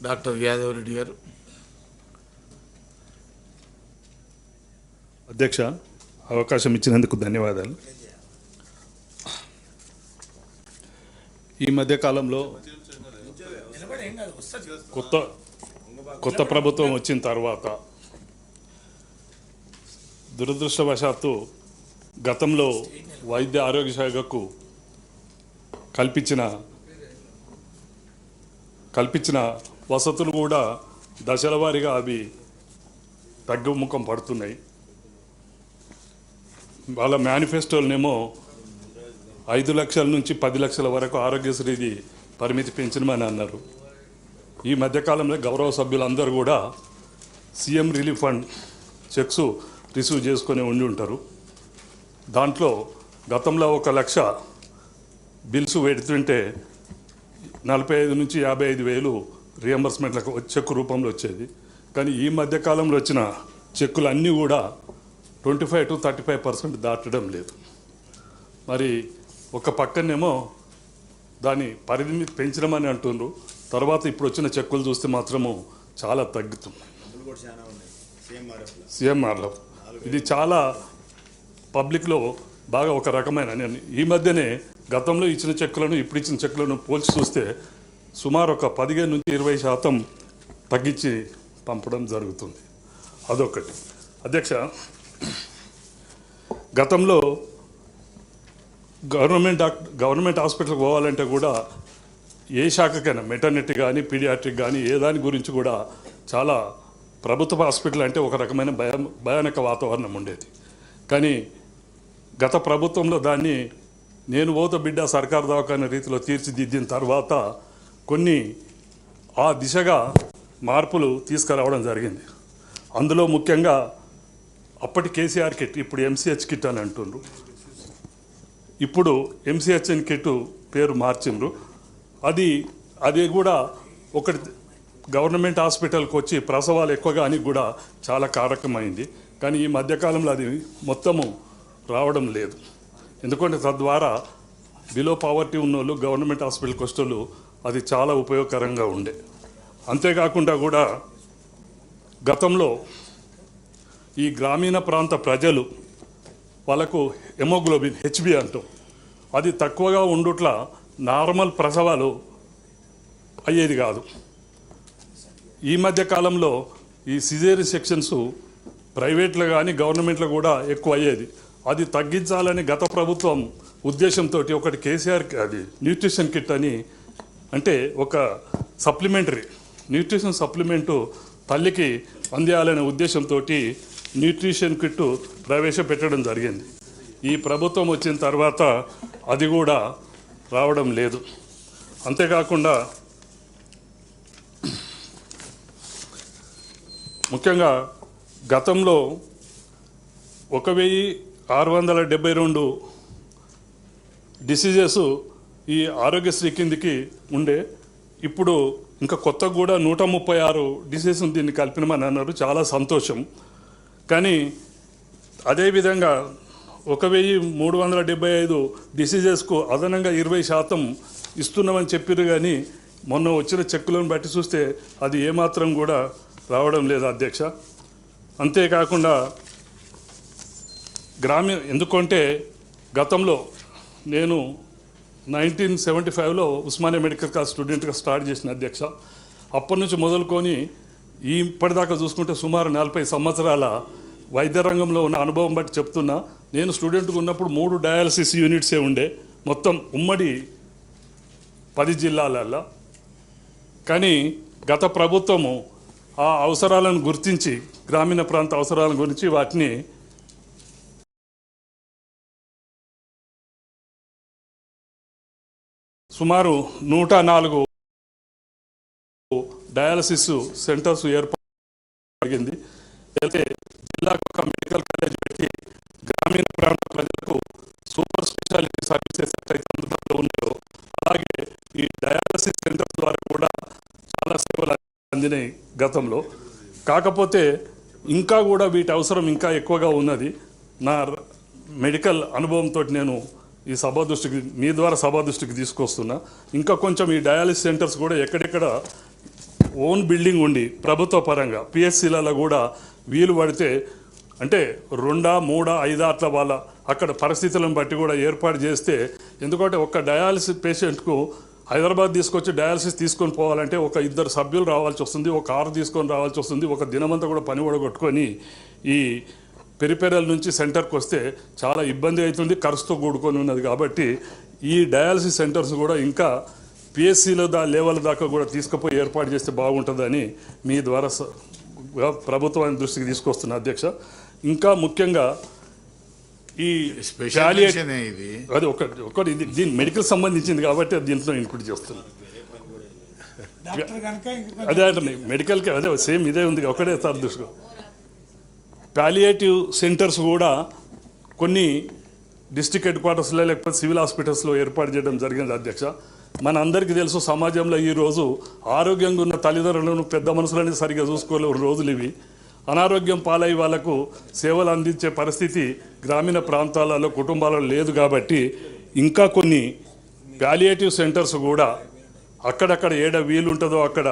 Doctor Yadav Reddy గారు. అధ్యక్ష, అవకాశం ఇచ్చినందుకు ధన్యవాదాలు. ఈ మధ్యకాలంలో కొత్త ప్రభుత్వం వచ్చిన తర్వాత దురదృష్టవశాత్తు గతంలో వైద్య ఆరోగ్య శాఖకు కల్పించిన వసతులు కూడా దశల వారీగా అవి తగ్గుముఖం పడుతున్నాయి. వాళ్ళ మేనిఫెస్టోలనేమో 5 లక్షల నుంచి 10 లక్షల వరకు ఆరోగ్యశ్రీది పరిమితి పెంచమని అన్నారు. ఈ మధ్యకాలంలో గౌరవ సభ్యులందరూ కూడా CM relief fund checks receive చేసుకొని ఉండి ఉంటారు. దాంట్లో గతంలో 1 లక్ష బిల్స్ పెడుతుంటే 45 నుంచి 55 వేలు రియంబర్స్మెంట్లకు చెక్కు రూపంలో వచ్చేది. కానీ ఈ మధ్యకాలంలో వచ్చిన చెక్కులు అన్నీ కూడా 25 to 35% దాటడం లేదు. మరి ఒక పక్కనేమో దాని పరిధిని పెంచడమని అంటున్నారు. తర్వాత ఇప్పుడు వచ్చిన చెక్కులు చూస్తే మాత్రము చాలా తగ్గుతుంది. CMRలో ఇది చాలా పబ్లిక్లో బాగా ఒక రకమైన ఈ మధ్యనే గతంలో ఇచ్చిన చెక్కులను ఇప్పుడు ఇచ్చిన చెక్కులను పోల్చి చూస్తే సుమారు ఒక 15 నుంచి 20% తగ్గించి పంపడం జరుగుతుంది. అదొకటి. అధ్యక్ష, గతంలో గవర్నమెంట్ హాస్పిటల్కి పోవాలంటే కూడా ఏ శాఖకైనా మెటర్నిటీ కానీ పీడియాట్రిక్ కానీ ఏ దాని గురించి కూడా చాలా ప్రభుత్వ హాస్పిటల్ అంటే ఒక రకమైన భయానక వాతావరణం ఉండేది. కానీ గత ప్రభుత్వంలో దాన్ని నేను పోత బిడ్డ సర్కారు దవాఖాన రీతిలో తీర్చిదిద్దిన తర్వాత కొన్ని ఆ దిశగా మార్పులు తీసుకురావడం జరిగింది. అందులో ముఖ్యంగా అప్పటి కేసీఆర్ కిట్, ఇప్పుడు MCH కిట్ అని అంటుండ్రు. ఇప్పుడు MCHN కిట్ పేరు మార్చిండ్రు. అది కూడా ఒకటి గవర్నమెంట్ హాస్పిటల్కి వచ్చి ప్రసవాలు ఎక్కువగా అని కూడా చాలా కారకమైంది. కానీ ఈ మధ్యకాలంలో అది మొత్తము రావడం లేదు. ఎందుకంటే తద్వారా బిలో పావర్టీ ఉన్నోళ్ళు గవర్నమెంట్ హాస్పిటల్కి వచ్చేళ్ళు అది చాలా ఉపయోగకరంగా ఉండే. అంతేకాకుండా కూడా గతంలో ఈ గ్రామీణ ప్రాంత ప్రజలు వాళ్ళకు హెమోగ్లోబిన్ HB అంటాం, అది తక్కువగా ఉండుట్లా నార్మల్ ప్రసవాలు అయ్యేది కాదు. ఈ మధ్య కాలంలో ఈ సిజేరియన్ సెక్షన్స్ ప్రైవేట్లో కానీ గవర్నమెంట్లో కూడా ఎక్కువ అయ్యేది. అది తగ్గించాలని గత ప్రభుత్వం ఉద్దేశంతో ఒకటి కేసీఆర్ అది న్యూట్రిషన్ కిట్ అని, అంటే ఒక సప్లిమెంటరీ న్యూట్రిషన్ సప్లిమెంటు తల్లికి అందియాలనే ఉద్దేశంతో న్యూట్రిషన్ కిట్ ప్రవేశపెట్టడం జరిగింది. ఈ ప్రభుత్వం వచ్చిన తర్వాత అది కూడా రావడం లేదు. అంతేకాకుండా ముఖ్యంగా గతంలో 1672 డిసీజెస్ ఈ ఆరోగ్యశ్రీ కిందికి ఉండే. ఇప్పుడు ఇంకా కొత్తగా కూడా 136 డిసీజెస్ దీన్ని కల్పినమని అన్నారు. చాలా సంతోషం. కానీ అదేవిధంగా 1375 డిసీజెస్కు అదనంగా 20% ఇస్తున్నామని చెప్పారు. కానీ మొన్న వచ్చిన చెక్కులను బట్టి చూస్తే అది ఏమాత్రం కూడా రావడం లేదు అధ్యక్ష. అంతేకాకుండా ఎందుకంటే గతంలో నేను 1975లో ఉస్మానియా మెడికల్ కాలేజ్ స్టూడెంట్గా స్టార్ట్ చేసిన అధ్యక్ష. అప్పటి నుంచి మొదలుకొని ఇప్పటిదాకా చూసుకుంటే సుమారు 40 సంవత్సరాల వైద్య రంగంలో ఉన్న అనుభవం బట్టి చెప్తున్నా. నేను స్టూడెంట్గా ఉన్నప్పుడు 3 డయాలసిస్ యూనిట్సే ఉండే మొత్తం ఉమ్మడి 10 జిల్లాలల్లో. కానీ గత ప్రభుత్వము ఆ అవసరాలను గుర్తించి గ్రామీణ ప్రాంత అవసరాలను గురించి వాటిని సుమారు 104 డయాలసిస్ సెంటర్స్ ఏర్పాటు జరిగింది. అయితే జిల్లాకు ఒక మెడికల్ కాలేజ్ పెట్టి గ్రామీణ ప్రాంత ప్రజలకు సూపర్ స్పెషాలిటీ సర్వీసెస్ ఎట్లయితే అందుబాటులో ఉన్నాయో అలాగే ఈ డయాలసిస్ సెంటర్స్ ద్వారా కూడా చాలా సేవలు అందినాయి గతంలో. కాకపోతే ఇంకా కూడా వీటి అవసరం ఇంకా ఎక్కువగా ఉన్నది. నా మెడికల్ అనుభవంతో నేను ఈ సభా దృష్టికి మీ ద్వారా సభా దృష్టికి తీసుకొస్తున్నా. ఇంకా కొంచెం ఈ డయాలిసిస్ సెంటర్స్ కూడా ఎక్కడెక్కడ ఓన్ బిల్డింగ్ ఉండి ప్రభుత్వ పరంగా పిఎస్సీలలో కూడా వీలు పడితే అంటే 2, 3, 5 అట్లా వాళ్ళ అక్కడ పరిస్థితులను బట్టి కూడా ఏర్పాటు చేస్తే, ఎందుకంటే ఒక డయాలసిస్ పేషెంట్కు హైదరాబాద్ తీసుకొచ్చి డయాలసిస్ తీసుకొని పోవాలంటే ఒక 2 సభ్యులు రావాల్సి వస్తుంది, ఒక కారు తీసుకొని రావాల్సి వస్తుంది, ఒక దినమంతా కూడా పని కొట్టుకొని ఈ పెరిపెరల్ నుంచి సెంటర్కి వస్తే చాలా ఇబ్బంది అవుతుంది, ఖర్చుతో కూడుకొని ఉన్నది. కాబట్టి ఈ డయాలసిస్ సెంటర్స్ కూడా ఇంకా పిఎస్సీలో లెవెల్ దాకా కూడా తీసుకుపోయి ఏర్పాటు చేస్తే బాగుంటుందని మీ ద్వారా ప్రభుత్వాన్ని దృష్టికి తీసుకొస్తున్న అధ్యక్ష. ఇంకా ముఖ్యంగా ఈ ఇది అది ఒకటి దీని మెడికల్ సంబంధించింది కాబట్టి దీంట్లో ఇంక్లూడ్ చేస్తున్నాను. అదే అంటే మెడికల్కి అదే సేమ్ ఇదే ఉంది, ఒకటే సార్ దృష్టిలో. పాలియేటివ్ సెంటర్స్ కూడా కొన్ని డిస్ట్రిక్ట్ హెడ్ క్వార్టర్స్లో లేకపోతే సివిల్ హాస్పిటల్స్లో ఏర్పాటు చేయడం జరిగింది అధ్యక్ష. మన అందరికీ తెలుసు, సమాజంలో ఈరోజు ఆరోగ్యంగా ఉన్న తల్లిదండ్రులను పెద్ద మనుషులని సరిగ్గా చూసుకోలే రోజులు ఇవి. అనారోగ్యం పాలై వాళ్లకు సేవలు అందించే పరిస్థితి గ్రామీణ ప్రాంతాలలో కుటుంబాలలో లేదు. కాబట్టి ఇంకా కొన్ని పాలియేటివ్ సెంటర్స్ కూడా అక్కడక్కడ ఏడ వీలు ఉంటుందో అక్కడ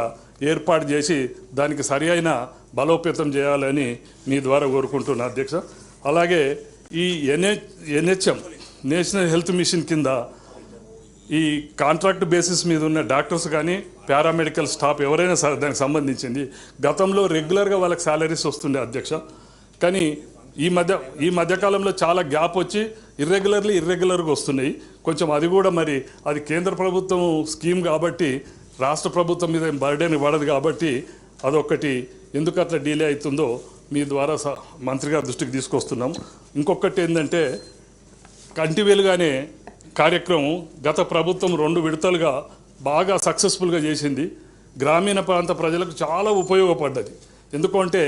ఏర్పాటు చేసి దానికి సరి అయిన బలోపేతం చేయాలని మీ ద్వారా కోరుకుంటున్నా అధ్యక్ష. అలాగే ఈ ఎన్హెచ్ఎం నేషనల్ హెల్త్ మిషన్ కింద ఈ కాంట్రాక్ట్ బేసిస్ మీద ఉన్న డాక్టర్స్ కానీ పారామెడికల్ స్టాఫ్ ఎవరైనా దానికి సంబంధించింది గతంలో రెగ్యులర్గా వాళ్ళకి శాలరీస్ వస్తుండే అధ్యక్ష. కానీ ఈ మధ్యకాలంలో చాలా గ్యాప్ వచ్చి ఇర్రెగ్యులర్గా వస్తున్నాయి. కొంచెం అది కూడా మరి అది కేంద్ర ప్రభుత్వం స్కీమ్ కాబట్టి రాష్ట్ర ప్రభుత్వం మీద బర్డెన్ పడదు కాబట్టి అదొకటి ఎందుకు అట్లా డిలే అవుతుందో మీ ద్వారా మంత్రి గారి దృష్టికి తీసుకొస్తున్నాం. ఇంకొకటి ఏంటంటే కంటివేలుగానే కార్యక్రమం గత ప్రభుత్వం 2 విడతలుగా బాగా సక్సెస్ఫుల్గా చేసింది. గ్రామీణ ప్రాంత ప్రజలకు చాలా ఉపయోగపడ్డది. ఎందుకంటే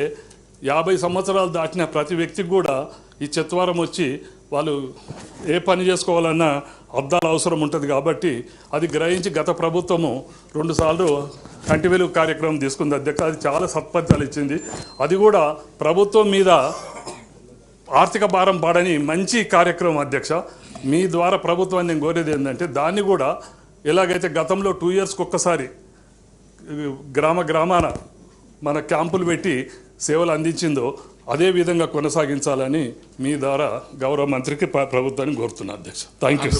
50 సంవత్సరాలు దాటిన ప్రతి వ్యక్తికి కూడా ఈ చెత్వారం వచ్చి వాళ్ళు ఏ పని చేసుకోవాలన్నా అద్దాల అవసరం ఉంటుంది. కాబట్టి అది గ్రహించి గత ప్రభుత్వము 2 సార్లు కంటి వెలుగు కార్యక్రమం తీసుకుంది అధ్యక్ష. అది చాలా సత్ఫలితాలు ఇచ్చింది. అది కూడా ప్రభుత్వం మీద ఆర్థిక భారం పడని మంచి కార్యక్రమం అధ్యక్ష. మీ ద్వారా ప్రభుత్వాన్ని నేను కోరేది ఏంటంటే దాన్ని కూడా ఎలాగైతే గతంలో 2 ఇయర్స్కి ఒక్కసారి గ్రామాన మన క్యాంపులు పెట్టి సేవలు అందించిందో అదే విధంగా కొనసాగించాలని మీ ద్వారా గౌరవ మంత్రికి ప్రభుత్వాన్ని కోరుతున్నా అధ్యక్ష. Thank you.